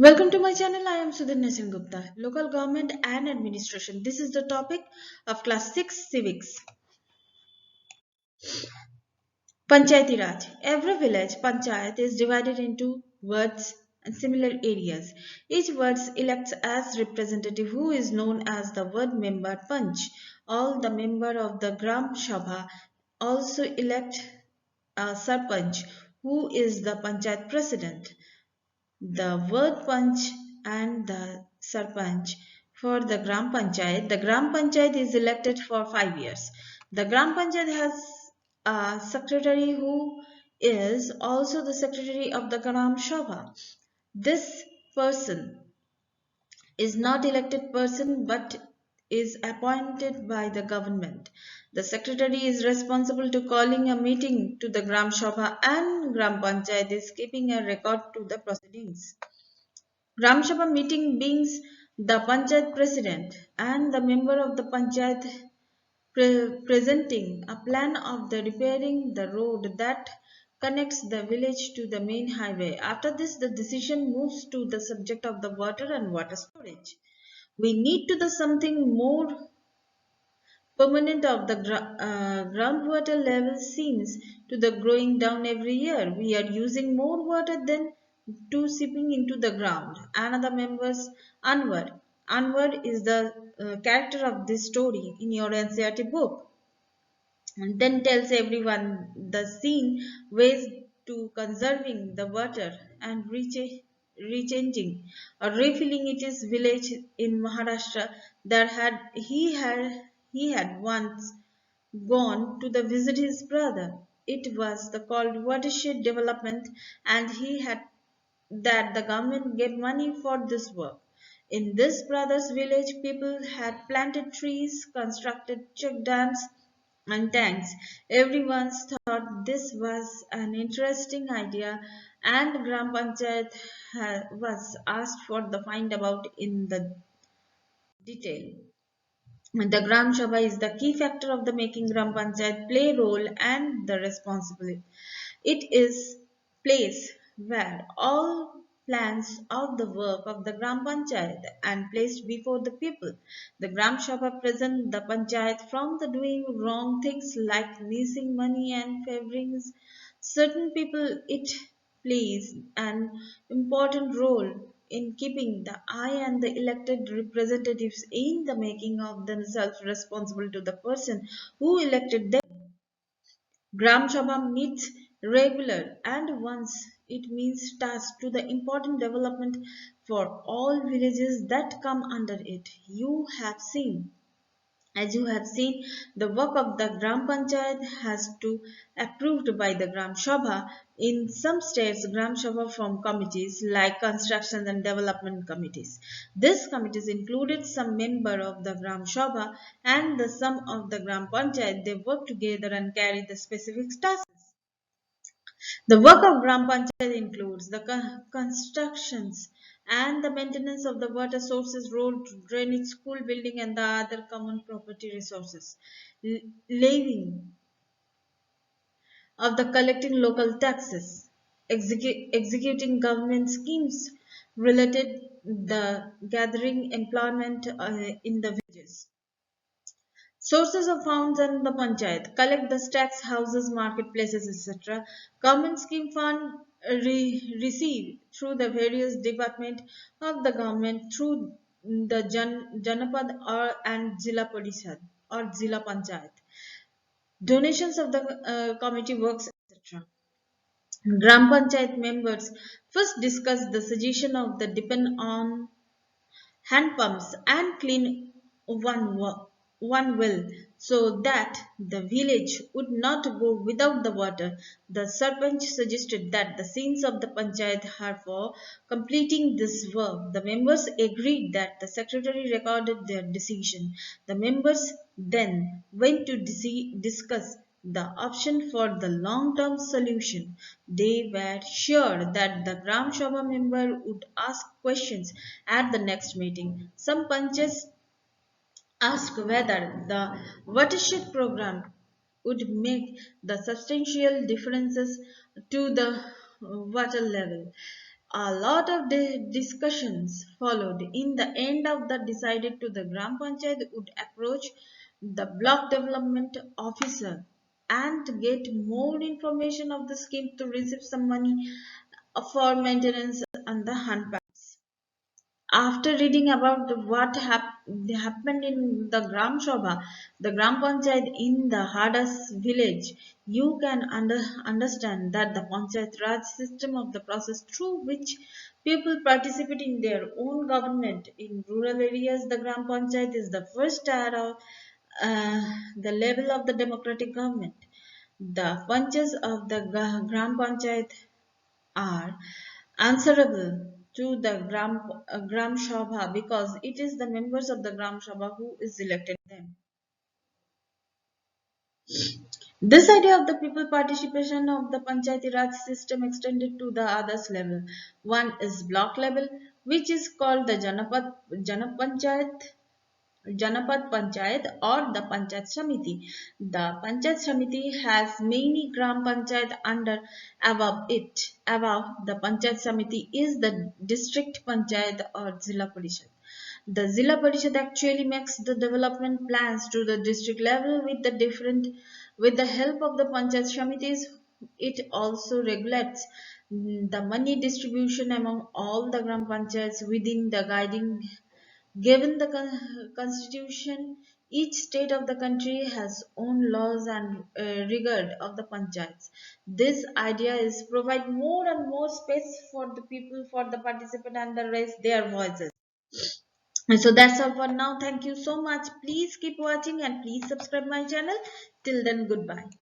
Welcome to my channel. I am Sudhir Singh Gupta. Local government and administration. This is the topic of class 6 civics. Panchayati Raj. Every village panchayat is divided into wards and similar areas. Each ward elects as representative who is known as the ward member panch. All the member of the Gram Sabha also elect a sarpanch who is the panchayat president. The word panch and the sarpanch for the Gram Panchayat. The Gram Panchayat is elected for 5 years. The Gram Panchayat has a secretary who is also the secretary of the Gram Sabha. This person is not elected person but is appointed by the government. The secretary is responsible to calling a meeting to the Gram Sabha and Gram Panchayat is keeping a record to the proceedings. Gram Sabha meeting beings the Panchayat president and the member of the Panchayat presenting a plan of the repairing the road that connects the village to the main highway. After this, the decision moves to the subject of the water and water storage. We need to the something more permanent of the groundwater level seems to the growing down every year. We are using more water than to seeping into the ground. Another members Anwar. Anwar is the character of this story in your NCRT book and then tells everyone the scene ways to conserving the water and rechanging or refilling its village in Maharashtra that he had once gone to the visit his brother. It was the called watershed development and he had that the government gave money for this work. In this brother's village, people had planted trees, constructed check dams, and tanks. Everyone thought this was an interesting idea, and Gram Panchayat was asked for the find about in the detail. The Gram Sabha is the key factor of the making Gram Panchayat play role and the responsibility. It is place where all plans of the work of the Gram Panchayat and placed before the people. The Gram Sabha present the Panchayat from the doing wrong things like missing money and favoring certain people. It plays an important role in keeping the eye and the elected representatives in the making of themselves responsible to the person who elected them. Gram Sabha meets regular and once it means task to the important development for all villages that come under it. As you have seen, the work of the Gram Panchayat has to approved by the Gram Sabha. In some states, Gram Sabha form committees like construction and development committees. These committees included some member of the Gram Sabha and the some of the Gram Panchayat. They work together and carry the specific tasks. The work of Gram Panchayat includes the constructions and the maintenance of the water sources, road, drainage, school building, and the other common property resources. Levying of the collecting local taxes, executing government schemes related the gathering employment in the villages. Sources of funds and the panchayat collect the tax houses, marketplaces, etc. Government scheme fund received through the various department of the government through the Janapad or and Zilla Parishad or Zilla Panchayat. Donations of the committee works, etc. Gram Panchayat members first discuss the suggestion of the depend on hand pumps and clean one well so that the village would not go without the water. The Sarpanch suggested that the scenes of the Panchayat are for completing this work. The members agreed that the secretary recorded their decision. The members then went to discuss the option for the long-term solution. They were sure that the Gram Sabha member would ask questions at the next meeting. Some punches asked whether the watershed program would make the substantial differences to the water level. A lot of discussions followed. In the end of the decided to the Gram Panchayat would approach the block development officer and get more information of the scheme to receive some money for maintenance and the handpans. After reading about what happened in the Gram Sabha, the Gram Panchayat in the Hadas village, you can understand that the Panchayat Raj system of the process through which people participate in their own government in rural areas, the Gram Panchayat is the first tier of the level of the democratic government. The punches of the Gram Panchayat are answerable to the Gram Sabha because it is the members of the Gram Sabha who is elected them. This idea of the people participation of the Panchayati Raj system extended to the others level. One is block level, which is called the Janapad Panchayat or the Panchayat Samiti. The Panchayat Samiti has many Gram Panchayat under above it. Above the Panchayat Samiti is the district Panchayat or Zilla Parishad. The Zilla Parishad actually makes the development plans to the district level with the help of the Panchayat Samitis. It also regulates the money distribution among all the Gram Panchayats within the guiding. Given the constitution, each state of the country has own laws and regard of the panchayats. This idea is provide more and more space for the people, for the participant and the raise their voices. And so that's all for now. Thank you so much. Please keep watching and please subscribe my channel. Till then, goodbye.